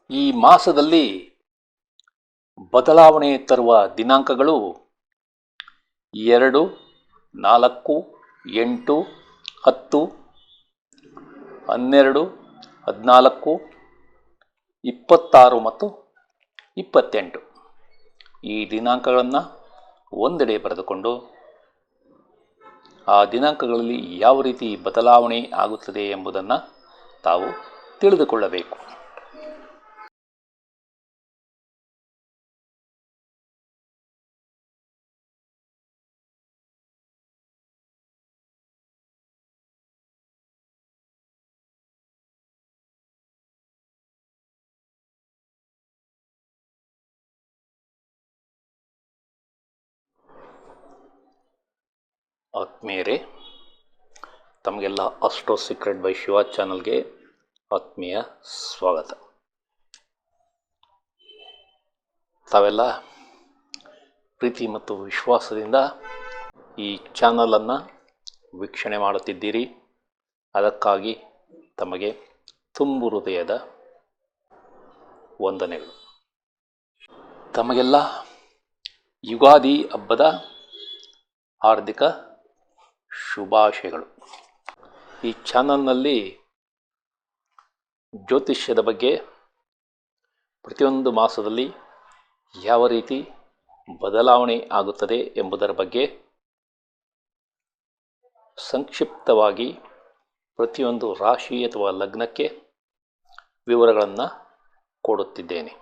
ಈ ಮಾಸದಲ್ಲಿ ಬದಲಾವಣೆ ತರುವ ದಿನಾಂಕಗಳು 2, 4, 8, 10, 12, 14, 26 ಮತ್ತು 28. ಈ ದಿನಾಂಕಗಳನ್ನು ಒಂದೆಡೆ ಬರೆದುಕೊಂಡು ಆ ದಿನಾಂಕಗಳಲ್ಲಿ ಯಾವ ರೀತಿ ಬದಲಾವಣೆ ಆಗುತ್ತದೆ ಎಂಬುದನ್ನು ತಾವು ತಿಳಿದುಕೊಳ್ಳಬೇಕು. ಆತ್ಮೀಯರೇ, ತಮಗೆಲ್ಲ ಅಸ್ಟ್ರೋ ಸೀಕ್ರೆಟ್ ಬೈ ಶಿವ ಚಾನಲ್ಗೆ ಆತ್ಮೀಯ ಸ್ವಾಗತ. ತಾವೆಲ್ಲ ಪ್ರೀತಿ ಮತ್ತು ವಿಶ್ವಾಸದಿಂದ ಈ ಚಾನಲನ್ನು ವೀಕ್ಷಣೆ ಮಾಡುತ್ತಿದ್ದೀರಿ. ಅದಕ್ಕಾಗಿ ತಮಗೆ ತುಂಬು ಹೃದಯದ ವಂದನೆಗಳು. ತಮಗೆಲ್ಲ ಯುಗಾದಿ ಹಬ್ಬದ ಹಾರ್ದಿಕ ಶುಭಾಶಯಗಳು. ಈ ಚಾನಲ್ನಲ್ಲಿ ಜ್ಯೋತಿಷ್ಯದ ಬಗ್ಗೆ ಪ್ರತಿಯೊಂದು ಮಾಸದಲ್ಲಿ ಯಾವ ರೀತಿ ಬದಲಾವಣೆ ಆಗುತ್ತದೆ ಎಂಬುದರ ಬಗ್ಗೆ ಸಂಕ್ಷಿಪ್ತವಾಗಿ ಪ್ರತಿಯೊಂದು ರಾಶಿ ಅಥವಾ ಲಗ್ನಕ್ಕೆ ವಿವರಗಳನ್ನು ಕೊಡುತ್ತಿದ್ದೇನೆ.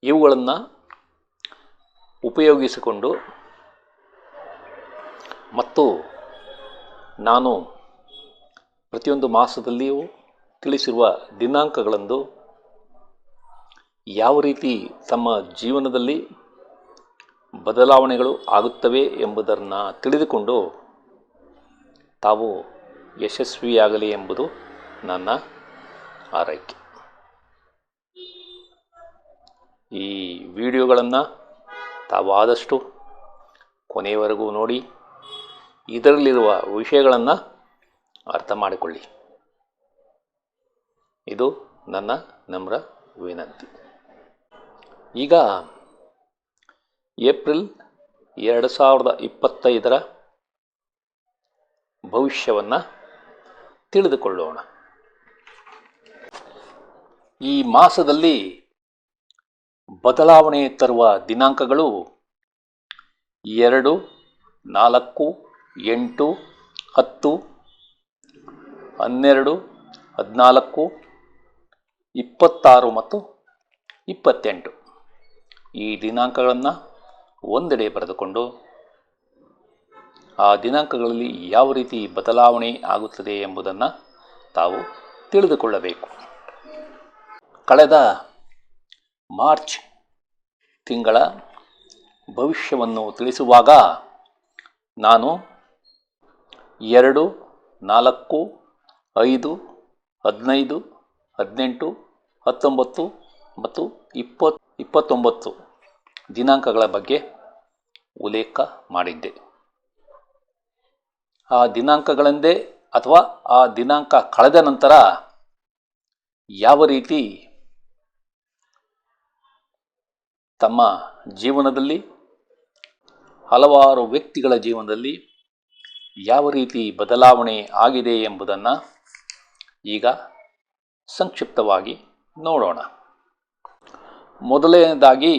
ಇವುಗಳನ್ನು ಉಪಯೋಗಿಸಿಕೊಂಡು ಮತ್ತು ನಾನು ಪ್ರತಿಯೊಂದು ಮಾಸದಲ್ಲಿಯೂ ತಿಳಿಸಿರುವ ದಿನಾಂಕಗಳಂದು ಯಾವ ರೀತಿ ತಮ್ಮ ಜೀವನದಲ್ಲಿ ಬದಲಾವಣೆಗಳು ಆಗುತ್ತವೆ ಎಂಬುದನ್ನು ತಿಳಿದುಕೊಂಡು ತಾವು ಯಶಸ್ವಿಯಾಗಲಿ ಎಂಬುದು ನನ್ನ ಆರೈಕೆ. ಈ ವಿಡಿಯೋಗಳನ್ನು ತಾವು ಆದಷ್ಟು ಕೊನೆಯವರೆಗೂ ನೋಡಿ ಇದರಲ್ಲಿರುವ ವಿಷಯಗಳನ್ನು ಅರ್ಥ ಮಾಡಿಕೊಳ್ಳಿ. ಇದು ನನ್ನ ನಮ್ರ ವಿನಂತಿ. ಈಗ ಏಪ್ರಿಲ್ 2025 ಭವಿಷ್ಯವನ್ನು ತಿಳಿದುಕೊಳ್ಳೋಣ. ಈ ಮಾಸದಲ್ಲಿ ಬದಲಾವಣೆ ತರುವ ದಿನಾಂಕಗಳು 2, 4, 8, 10, 12, 14, 26 ಮತ್ತು 28. ಈ ದಿನಾಂಕಗಳನ್ನು ಒಂದೆಡೆ ಬರೆದುಕೊಂಡು ಆ ದಿನಾಂಕಗಳಲ್ಲಿ ಯಾವ ರೀತಿ ಬದಲಾವಣೆ ಆಗುತ್ತದೆ ಎಂಬುದನ್ನು ತಾವು ತಿಳಿದುಕೊಳ್ಳಬೇಕು. ಕಳೆದ ಮಾರ್ಚ್ ತಿಂಗಳ ಭವಿಷ್ಯವನ್ನು ತಿಳಿಸುವಾಗ ನಾನು 2, 4, 5, 15, 18, 19 ಮತ್ತು 29 ದಿನಾಂಕಗಳ ಬಗ್ಗೆ ಉಲ್ಲೇಖ ಮಾಡಿದ್ದೆ. ಆ ದಿನಾಂಕಗಳೆಂದೇ ಅಥವಾ ಆ ದಿನಾಂಕ ಕಳೆದ ನಂತರ ಯಾವ ರೀತಿ ತಮ್ಮ ಜೀವನದಲ್ಲಿ ಹಲವಾರು ವ್ಯಕ್ತಿಗಳ ಜೀವನದಲ್ಲಿ ಯಾವ ರೀತಿ ಬದಲಾವಣೆ ಆಗಿದೆ ಎಂಬುದನ್ನು ಈಗ ಸಂಕ್ಷಿಪ್ತವಾಗಿ ನೋಡೋಣ. ಮೊದಲನೇದಾಗಿ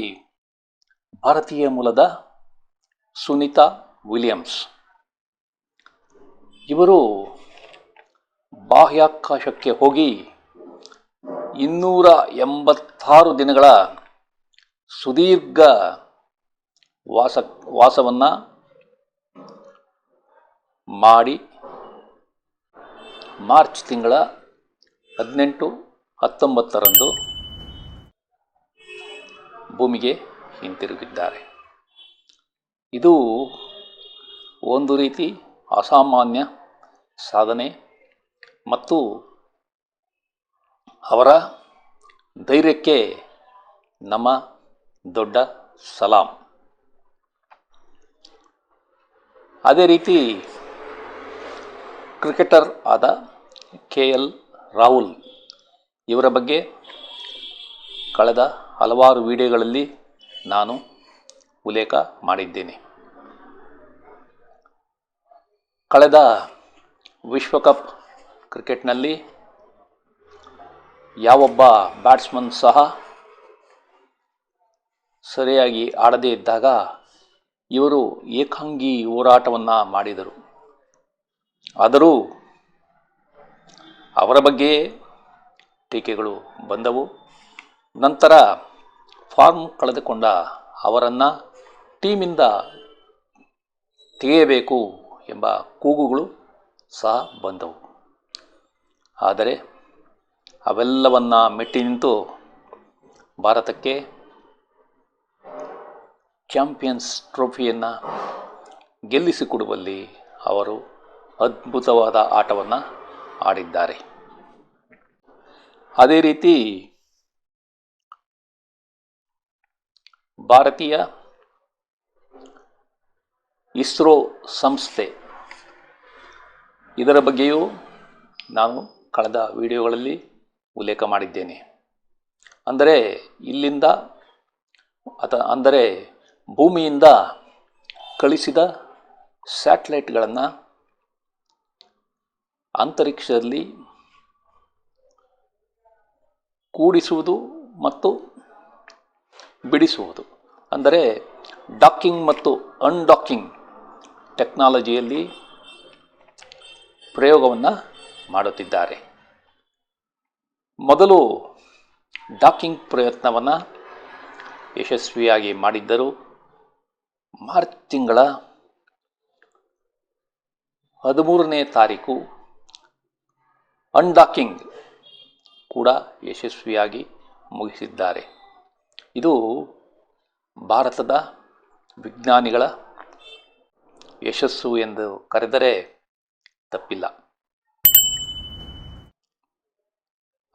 ಭಾರತೀಯ ಮೂಲದ ಸುನೀತಾ ವಿಲಿಯಮ್ಸ್ ಇವರು ಬಾಹ್ಯಾಕಾಶಕ್ಕೆ ಹೋಗಿ 286 ದಿನಗಳ ಸುದೀರ್ಘ ವಾಸವನ್ನು ಮಾಡಿ ಮಾರ್ಚ್ ತಿಂಗಳ 18, 19ರಂದು ಭೂಮಿಗೆ ಹಿಂತಿರುಗಿದ್ದಾರೆ. ಇದು ಒಂದು ರೀತಿ ಅಸಾಮಾನ್ಯ ಸಾಧನೆ ಮತ್ತು ಅವರ ಧೈರ್ಯಕ್ಕೆ ನಮ್ಮ ದೊಡ್ಡ ಸಲಾಂ. ಅದೇ ರೀತಿ ಕ್ರಿಕೆಟರ್ ಆದ KL ರಾಹುಲ್ ಇವರ ಬಗ್ಗೆ ಕಳೆದ ಹಲವಾರು ವಿಡಿಯೋಗಳಲ್ಲಿ ನಾನು ಉಲ್ಲೇಖ ಮಾಡಿದ್ದೇನೆ. ಕಳೆದ ವಿಶ್ವಕಪ್ ಕ್ರಿಕೆಟ್ನಲ್ಲಿ ಯಾವೊಬ್ಬ ಬ್ಯಾಟ್ಸ್ಮನ್ ಸಹ ಸರಿಯಾಗಿ ಆಡದೇ ಇದ್ದಾಗ ಇವರು ಏಕಾಂಗಿ ಹೋರಾಟವನ್ನು ಮಾಡಿದರು. ಆದರೂ ಅವರ ಬಗ್ಗೆ ಟೀಕೆಗಳು ಬಂದವು. ನಂತರ ಫಾರ್ಮ್ ಕಳೆದುಕೊಂಡ ಅವರನ್ನು ಟೀಮಿಂದ ತೆಗೆಯಬೇಕು ಎಂಬ ಕೂಗುಗಳು ಸಹ ಬಂದವು. ಆದರೆ ಅವೆಲ್ಲವನ್ನು ಮೆಟ್ಟಿ ನಿಂತು ಭಾರತಕ್ಕೆ ಚಾಂಪಿಯನ್ಸ್ ಟ್ರೋಫಿಯನ್ನು ಗೆಲ್ಲಿಸಿಕೊಡುವಲ್ಲಿ ಅವರು ಅದ್ಭುತವಾದ ಆಟವನ್ನು ಆಡಿದ್ದಾರೆ. ಅದೇ ರೀತಿ ಭಾರತೀಯ ಇಸ್ರೋ ಸಂಸ್ಥೆ, ಇದರ ಬಗ್ಗೆಯೂ ನಾನು ಕಳೆದ ವಿಡಿಯೋಗಳಲ್ಲಿ ಉಲ್ಲೇಖ ಮಾಡಿದ್ದೇನೆ. ಅಂದರೆ ಭೂಮಿಯಿಂದ ಕಳಿಸಿದ ಸ್ಯಾಟಲೈಟ್ಗಳನ್ನು ಅಂತರಿಕ್ಷದಲ್ಲಿ ಕೂಡಿಸುವುದು ಮತ್ತು ಬಿಡಿಸುವುದು, ಅಂದರೆ ಡಾಕಿಂಗ್ ಮತ್ತು ಅನ್ಡಾಕಿಂಗ್ ಟೆಕ್ನಾಲಜಿಯಲ್ಲಿ ಪ್ರಯೋಗವನ್ನು ಮಾಡುತ್ತಿದ್ದಾರೆ. ಮೊದಲು ಡಾಕಿಂಗ್ ಪ್ರಯತ್ನವನ್ನು ಯಶಸ್ವಿಯಾಗಿ ಮಾಡಿದ್ದರು. ಮಾರ್ಚ್ ತಿಂಗಳ 13ನೇ ತಾರೀಕು ಅನ್ಡಾಕಿಂಗ್ ಕೂಡ ಯಶಸ್ವಿಯಾಗಿ ಮುಗಿಸಿದ್ದಾರೆ. ಇದು ಭಾರತದ ವಿಜ್ಞಾನಿಗಳ ಯಶಸ್ಸು ಎಂದು ಕರೆದರೆ ತಪ್ಪಿಲ್ಲ.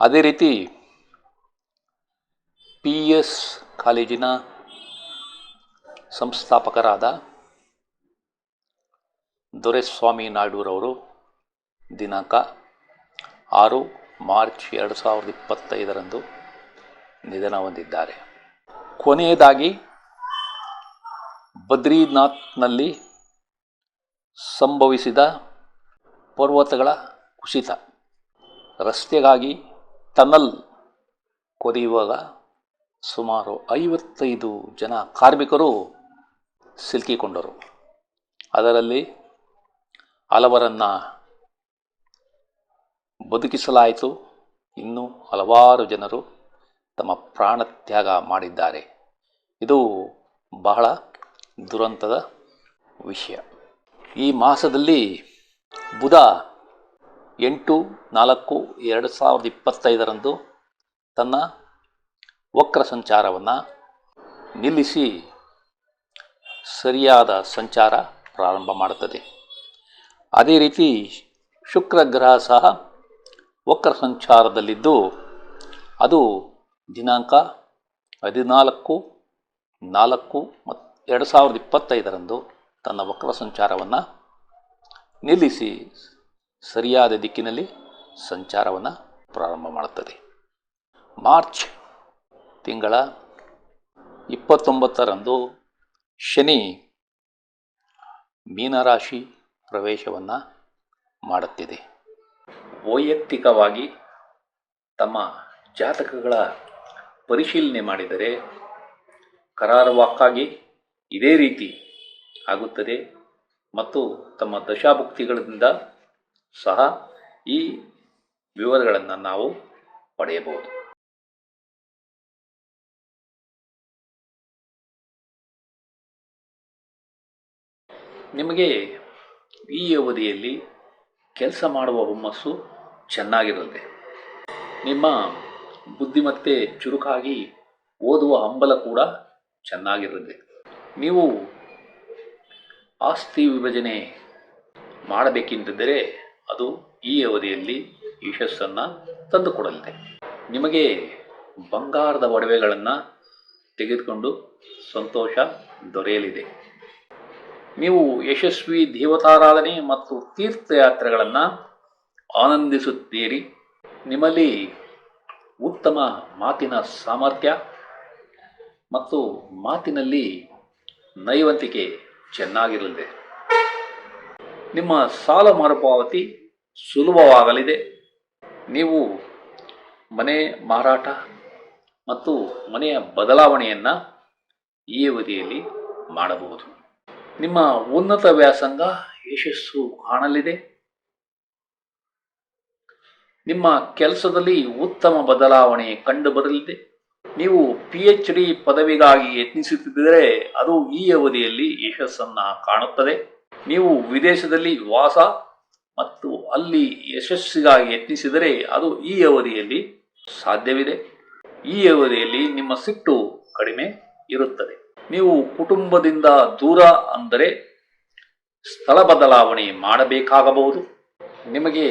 ಅದೇ ರೀತಿ PS ಕಾಲೇಜಿನ ಸಂಸ್ಥಾಪಕರಾದ ದೊರೆಸ್ವಾಮಿ ನಾಯ್ಡುರವರು ದಿನಾಂಕ 6 ಮಾರ್ಚ್ 2025 ನಿಧನ ಹೊಂದಿದ್ದಾರೆ. ಕೊನೆಯದಾಗಿ ಬದ್ರಿನಾಥ್ನಲ್ಲಿ ಸಂಭವಿಸಿದ ಪರ್ವತಗಳ ಕುಸಿತ, ರಸ್ತೆಗಾಗಿ ಟನಲ್ ಕೊರೆಯುವಾಗ ಸುಮಾರು 55 ಜನ ಕಾರ್ಮಿಕರು ಸಿಲುಕಿಕೊಂಡರು. ಅದರಲ್ಲಿ ಹಲವರನ್ನು ಬದುಕಿಸಲಾಯಿತು. ಇನ್ನೂ ಹಲವಾರು ಜನರು ತಮ್ಮ ಪ್ರಾಣತ್ಯಾಗ ಮಾಡಿದ್ದಾರೆ. ಇದು ಬಹಳ ದುರಂತದ ವಿಷಯ. ಈ ಮಾಸದಲ್ಲಿ ಬುಧ 8/4/2025 ತನ್ನ ವಕ್ರ ಸಂಚಾರವನ್ನು ನಿಲ್ಲಿಸಿ ಸರಿಯಾದ ಸಂಚಾರ ಪ್ರಾರಂಭ ಮಾಡುತ್ತದೆ. ಅದೇ ರೀತಿ ಶುಕ್ರ ಗ್ರಹ ಸಹ ವಕ್ರ ಸಂಚಾರದಲ್ಲಿದ್ದು ಅದು ದಿನಾಂಕ 14/4/2025 ತನ್ನ ವಕ್ರ ಸಂಚಾರವನ್ನು ನಿಲ್ಲಿಸಿ ಸರಿಯಾದ ದಿಕ್ಕಿನಲ್ಲಿ ಸಂಚಾರವನ್ನು ಪ್ರಾರಂಭ ಮಾಡುತ್ತದೆ. ಮಾರ್ಚ್ ತಿಂಗಳ 29 ಶನಿ ಮೀನರಾಶಿ ಪ್ರವೇಶವನ್ನು ಮಾಡುತ್ತಿದೆ. ವೈಯಕ್ತಿಕವಾಗಿ ತಮ್ಮ ಜಾತಕಗಳ ಪರಿಶೀಲನೆ ಮಾಡಿದರೆ ಕರಾರುವಾಕ್ಕಾಗಿ ಇದೇ ರೀತಿ ಆಗುತ್ತದೆ ಮತ್ತು ತಮ್ಮ ದಶಾಭುಕ್ತಿಗಳಿಂದ ಸಹ ಈ ವಿವರಗಳನ್ನು ನಾವು ಪಡೆಯಬಹುದು. ನಿಮಗೆ ಈ ಅವಧಿಯಲ್ಲಿ ಕೆಲಸ ಮಾಡುವ ಹುಮ್ಮಸ್ಸು ಚೆನ್ನಾಗಿರುತ್ತೆ. ನಿಮ್ಮ ಬುದ್ಧಿಮತ್ತೆ ಚುರುಕಾಗಿ ಓದುವ ಹಂಬಲ ಕೂಡ ಚೆನ್ನಾಗಿರುತ್ತೆ. ನೀವು ಆಸ್ತಿ ವಿಭಜನೆ ಮಾಡಬೇಕೆಂದಿದ್ದರೆ ಅದು ಈ ಅವಧಿಯಲ್ಲಿ ಯಶಸ್ಸನ್ನು ತಂದುಕೊಡಲಿದೆ. ನಿಮಗೆ ಬಂಗಾರದ ಒಡವೆಗಳನ್ನು ತೆಗೆದುಕೊಂಡು ಸಂತೋಷ ದೊರೆಯಲಿದೆ. ನೀವು ಯಶಸ್ವಿ ದೇವತಾರಾಧನೆ ಮತ್ತು ತೀರ್ಥಯಾತ್ರೆಗಳನ್ನು ಆನಂದಿಸುತ್ತೀರಿ. ನಿಮ್ಮಲ್ಲಿ ಉತ್ತಮ ಮಾತಿನ ಸಾಮರ್ಥ್ಯ ಮತ್ತು ಮಾತಿನಲ್ಲಿ ನೈವಂತಿಕೆ ಚೆನ್ನಾಗಿರಲಿದೆ. ನಿಮ್ಮ ಸಾಲ ಮರುಪಾವತಿ ಸುಲಭವಾಗಲಿದೆ. ನೀವು ಮನೆ ಮಾರಾಟ ಮತ್ತು ಮನೆಯ ಬದಲಾವಣೆಯನ್ನು ಈ ಅವಧಿಯಲ್ಲಿ ಮಾಡಬಹುದು. ನಿಮ್ಮ ಉನ್ನತ ವ್ಯಾಸಂಗ ಯಶಸ್ಸು ಕಾಣಲಿದೆ. ನಿಮ್ಮ ಕೆಲಸದಲ್ಲಿ ಉತ್ತಮ ಬದಲಾವಣೆ ಕಂಡುಬರಲಿದೆ. ನೀವು PhD ಪದವಿಗಾಗಿ ಯತ್ನಿಸುತ್ತಿದ್ದರೆ ಅದು ಈ ಅವಧಿಯಲ್ಲಿ ಯಶಸ್ಸನ್ನು ಕಾಣುತ್ತದೆ. ನೀವು ವಿದೇಶದಲ್ಲಿ ವಾಸ ಮತ್ತು ಅಲ್ಲಿ ಯಶಸ್ಸಿಗಾಗಿ ಯತ್ನಿಸಿದರೆ ಅದು ಈ ಅವಧಿಯಲ್ಲಿ ಸಾಧ್ಯವಿದೆ. ಈ ಅವಧಿಯಲ್ಲಿ ನಿಮ್ಮ ಸಿಟ್ಟು ಕಡಿಮೆ ಇರುತ್ತದೆ. ನೀವು ಕುಟುಂಬದಿಂದ ದೂರ ಅಂದರೆ ಸ್ಥಳ ಬದಲಾವಣೆ ಮಾಡಬೇಕಾಗಬಹುದು. ನಿಮಗೆ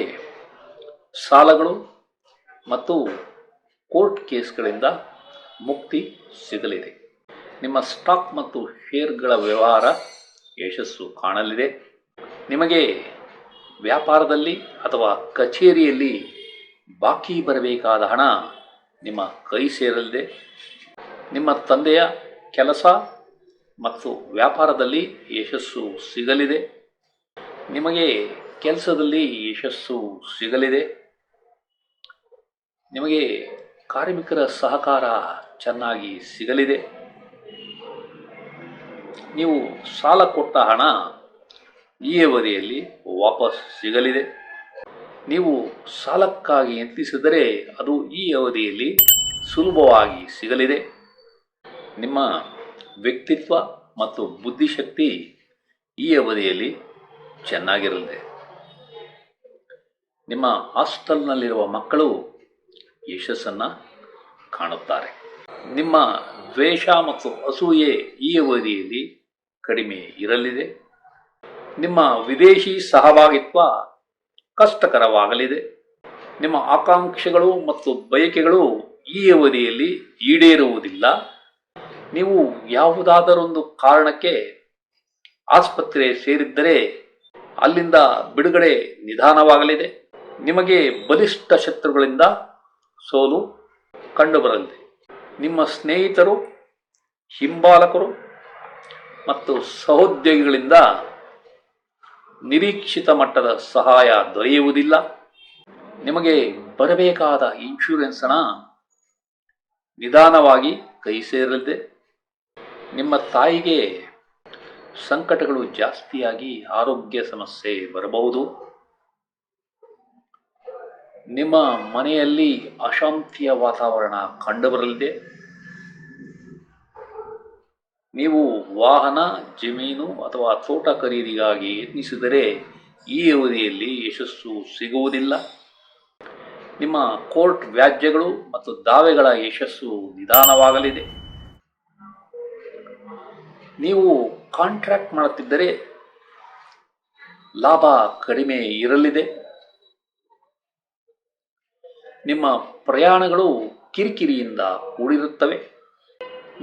ಸಾಲಗಳು ಮತ್ತು ಕೋರ್ಟ್ ಕೇಸ್ಗಳಿಂದ ಮುಕ್ತಿ ಸಿಗಲಿದೆ. ನಿಮ್ಮ ಸ್ಟಾಕ್ ಮತ್ತು ಶೇರ್ಗಳ ವ್ಯವಹಾರ ಯಶಸ್ಸು ಕಾಣಲಿದೆ. ನಿಮಗೆ ವ್ಯಾಪಾರದಲ್ಲಿ ಅಥವಾ ಕಚೇರಿಯಲ್ಲಿ ಬಾಕಿ ಬರಬೇಕಾದ ಹಣ ನಿಮ್ಮ ಕೈ ಸೇರಲಿದೆ. ನಿಮ್ಮ ತಂದೆಯ ಕೆಲಸ ಮತ್ತು ವ್ಯಾಪಾರದಲ್ಲಿ ಯಶಸ್ಸು ಸಿಗಲಿದೆ. ನಿಮಗೆ ಕೆಲಸದಲ್ಲಿ ಯಶಸ್ಸು ಸಿಗಲಿದೆ. ನಿಮಗೆ ಕಾರ್ಮಿಕರ ಸಹಕಾರ ಚೆನ್ನಾಗಿ ಸಿಗಲಿದೆ. ನೀವು ಸಾಲ ಕೊಟ್ಟ ಹಣ ಈ ಅವಧಿಯಲ್ಲಿ ವಾಪಸ್ ಸಿಗಲಿದೆ. ನೀವು ಸಾಲಕ್ಕಾಗಿ ಯತ್ನಿಸಿದರೆ ಅದು ಈ ಅವಧಿಯಲ್ಲಿ ಸುಲಭವಾಗಿ ಸಿಗಲಿದೆ. ನಿಮ್ಮ ವ್ಯಕ್ತಿತ್ವ ಮತ್ತು ಬುದ್ಧಿಶಕ್ತಿ ಈ ಅವಧಿಯಲ್ಲಿ ಚೆನ್ನಾಗಿರಲಿದೆ. ನಿಮ್ಮ ಹಾಸ್ಟೆಲ್ನಲ್ಲಿರುವ ಮಕ್ಕಳು ಯಶಸ್ಸನ್ನು ಕಾಣುತ್ತಾರೆ. ನಿಮ್ಮ ದ್ವೇಷ ಮತ್ತು ಅಸೂಯೆ ಈ ಅವಧಿಯಲ್ಲಿ ಕಡಿಮೆ ಇರಲಿದೆ. ನಿಮ್ಮ ವಿದೇಶಿ ಸಹಭಾಗಿತ್ವ ಕಷ್ಟಕರವಾಗಲಿದೆ. ನಿಮ್ಮ ಆಕಾಂಕ್ಷೆಗಳು ಮತ್ತು ಬಯಕೆಗಳು ಈ ಅವಧಿಯಲ್ಲಿ ಈಡೇರುವುದಿಲ್ಲ. ನೀವು ಯಾವುದಾದರೊಂದು ಕಾರಣಕ್ಕೆ ಆಸ್ಪತ್ರೆ ಸೇರಿದ್ದರೆ ಅಲ್ಲಿಂದ ಬಿಡುಗಡೆ ನಿಧಾನವಾಗಲಿದೆ. ನಿಮಗೆ ಬಲಿಷ್ಠ ಶತ್ರುಗಳಿಂದ ಸೋಲು ಕಂಡುಬರಲಿದೆ. ನಿಮ್ಮ ಸ್ನೇಹಿತರು, ಹಿಂಬಾಲಕರು ಮತ್ತು ಸಹೋದ್ಯೋಗಿಗಳಿಂದ ನಿರೀಕ್ಷಿತ ಮಟ್ಟದ ಸಹಾಯ ದೊರೆಯುವುದಿಲ್ಲ. ನಿಮಗೆ ಬರಬೇಕಾದ ಇನ್ಶೂರೆನ್ಸ್ ಹಣ ನಿಧಾನವಾಗಿ ಕೈ ಸೇರಲಿದೆ. ನಿಮ್ಮ ತಾಯಿಗೆ ಸಂಕಟಗಳು ಜಾಸ್ತಿಯಾಗಿ ಆರೋಗ್ಯ ಸಮಸ್ಯೆ ಬರಬಹುದು. ನಿಮ್ಮ ಮನೆಯಲ್ಲಿ ಅಶಾಂತಿಯ ವಾತಾವರಣ ಕಂಡುಬರಲಿದೆ. ನೀವು ವಾಹನ, ಜಮೀನು ಅಥವಾ ತೋಟ ಖರೀದಿಗಾಗಿ ಯತ್ನಿಸಿದರೆ ಈ ಅವಧಿಯಲ್ಲಿ ಯಶಸ್ಸು ಸಿಗುವುದಿಲ್ಲ. ನಿಮ್ಮ ಕೋರ್ಟ್ ವ್ಯಾಜ್ಯಗಳು ಮತ್ತು ದಾವೆಗಳ ಯಶಸ್ಸು ನಿಧಾನವಾಗಲಿದೆ. ನೀವು ಕಾಂಟ್ರಾಕ್ಟ್ ಮಾಡುತ್ತಿದ್ದರೆ ಲಾಭ ಕಡಿಮೆ ಇರಲಿದೆ. ನಿಮ್ಮ ಪ್ರಯಾಣಗಳು ಕಿರಿಕಿರಿಯಿಂದ ಕೂಡಿರುತ್ತವೆ.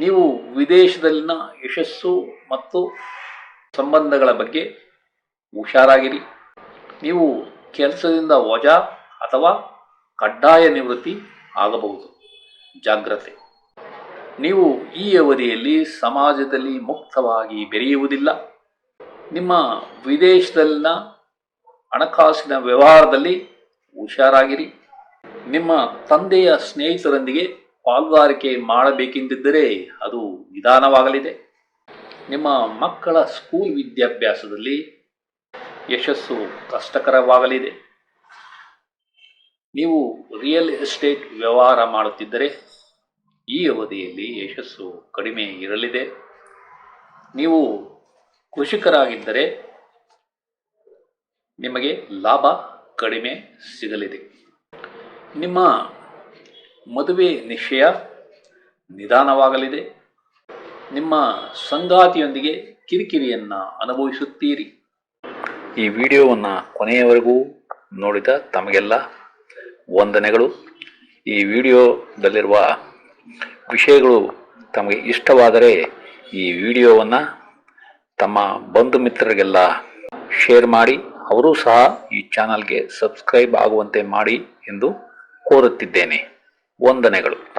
ನೀವು ವಿದೇಶದಲ್ಲಿನ ಯಶಸ್ಸು ಮತ್ತು ಸಂಬಂಧಗಳ ಬಗ್ಗೆ ಹುಷಾರಾಗಿರಿ. ನೀವು ಕೆಲಸದಿಂದ ವಜಾ ಅಥವಾ ಕಡ್ಡಾಯ ನಿವೃತ್ತಿ ಆಗಬಹುದು. ಜಾಗ್ರತೆ. ನೀವು ಈ ಅವಧಿಯಲ್ಲಿ ಸಮಾಜದಲ್ಲಿ ಮುಕ್ತವಾಗಿ ಬೆರೆಯುವುದಿಲ್ಲ. ನಿಮ್ಮ ವಿದೇಶದಲ್ಲಿನ ಹಣಕಾಸಿನ ವ್ಯವಹಾರದಲ್ಲಿ ಹುಷಾರಾಗಿರಿ. ನಿಮ್ಮ ತಂದೆಯ ಸ್ನೇಹಿತರೊಂದಿಗೆ ಪಾಲುದಾರಿಕೆ ಮಾಡಬೇಕೆಂದಿದ್ದರೆ ಅದು ನಿಧಾನವಾಗಲಿದೆ. ನಿಮ್ಮ ಮಕ್ಕಳ ಸ್ಕೂಲ್ ವಿದ್ಯಾಭ್ಯಾಸದಲ್ಲಿ ಯಶಸ್ಸು ಕಷ್ಟಕರವಾಗಲಿದೆ. ನೀವು ರಿಯಲ್ ಎಸ್ಟೇಟ್ ವ್ಯವಹಾರ ಮಾಡುತ್ತಿದ್ದರೆ ಈ ಅವಧಿಯಲ್ಲಿ ಯಶಸ್ಸು ಕಡಿಮೆ ಇರಲಿದೆ. ನೀವು ಕೃಷಿಕರಾಗಿದ್ದರೆ ನಿಮಗೆ ಲಾಭ ಕಡಿಮೆ ಸಿಗಲಿದೆ. ನಿಮ್ಮ ಮದುವೆ ನಿಶ್ಚಯ ನಿಧಾನವಾಗಲಿದೆ. ನಿಮ್ಮ ಸಂಗಾತಿಯೊಂದಿಗೆ ಕಿರಿಕಿರಿಯನ್ನು ಅನುಭವಿಸುತ್ತೀರಿ. ಈ ವಿಡಿಯೋವನ್ನು ಕೊನೆಯವರೆಗೂ ನೋಡಿದ ತಮಗೆಲ್ಲ ವಂದನೆಗಳು. ಈ ವಿಡಿಯೋದಲ್ಲಿರುವ ವಿಷಯಗಳು ತಮಗೆ ಇಷ್ಟವಾದರೆ ಈ ವಿಡಿಯೋವನ್ನು ತಮ್ಮ ಬಂಧು ಮಿತ್ರರಿಗೆಲ್ಲ ಶೇರ್ ಮಾಡಿ, ಅವರೂ ಸಹ ಈ ಚಾನಲ್ಗೆ ಸಬ್ಸ್ಕ್ರೈಬ್ ಆಗುವಂತೆ ಮಾಡಿ ಎಂದು ಕೋರುತ್ತಿದ್ದೇನೆ. ವಂದನೆಗಳು.